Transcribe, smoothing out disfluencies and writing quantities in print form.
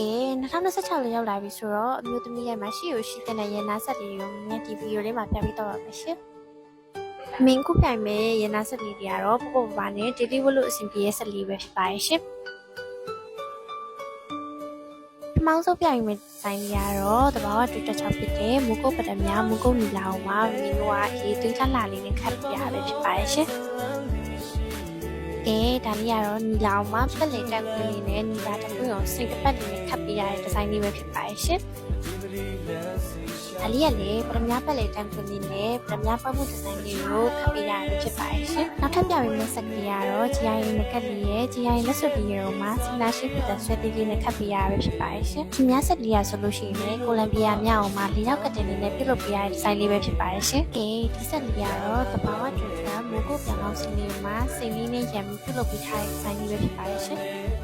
2026ရောက်လာပြီဆိုတော့အမျိုးသမီးရဲ့မှာရှိရရှိတဲ့ရနာဆက်လေးကိုမြင်ဒီဗီဒီယိုလေးမှာပြပြီးတော့ပါမယ်ရှင်။မင်းခုပြိုင်မဲ့ရနာဆက်လေးတွေကတော့ပေါ့ပေါ့ပါနဲ့ဒေဒီဝလို့အဆင်ပြေရဲ့ဆက်လေးပဲဖြစ်ပါရဲ့ရှင်။ဒီမောင်စုပ်ပြိုင်မဲ့ဆိုင်လေးကတော့တဘာဝတွေ့တက်ချောက်ဖြစ်တဲ့မူကုတ်ပဒမြမူကုတ်နီလာအောင်မှာမင်းတို့ကရေသွင်းလှလှလေးနဲ့ခတ်ပြရပဲဖြစ်ပါရဲ့ရှင်။ဒါလေးကတော့နီလာအောင်မှာပက်လေတက်ခွင်းလေးနဲ့နီလာတစ်ခွင်းကိုစိတ်တစ်ပတ်လေးနဲ့ခတ်ပြရတဲ့ဒီဇိုင်းလေးပဲဖြစ်ပါရဲ့ရှင်။ဒါလေးကလေပရမပက်လေတက်ခွင်းလေးနဲ့ပရမပတ်မှုဒီဇိုင်းလေးကိုခတ်ပြရတဲ့ဖြစ်ပါရဲ့ရှင်။နောက်ထပ်ပြပေးမယ့်ဆက်ကလေးကတော့ GI နဲ့ကတ်လေးရဲ့ GI လက်စွပ်လေးရောမှာစီလာရှိဖြစ်တဲ့ဆွဲသေးလေးနဲ့ခတ်ပြရပဲဖြစ်ပါရဲ့ရှင်။ဒီများဆက်လေးရဆိုလို့ရှိရင်ကိုလံဘီယာမြောက်အောင်မှာ၄ရောက်ကတ်တင်လေးနဲ့ပြုတ်လုပ်ပြရတဲ့ဒီဇိုင်းလေးပဲဖြစ်ပါရဲ့ရှင်။ဒီဆက်လေးကတော့တဘာဝတူတာမိုးကိုပြန်အောင်စီလေးမှာစိတ်လေးနဲ့ရံပြီးပြုတ်လုပ်ပြထားတဲ့ဒီဇိုင်းလေးပဲဖြစ်ပါရဲ့ရှင်။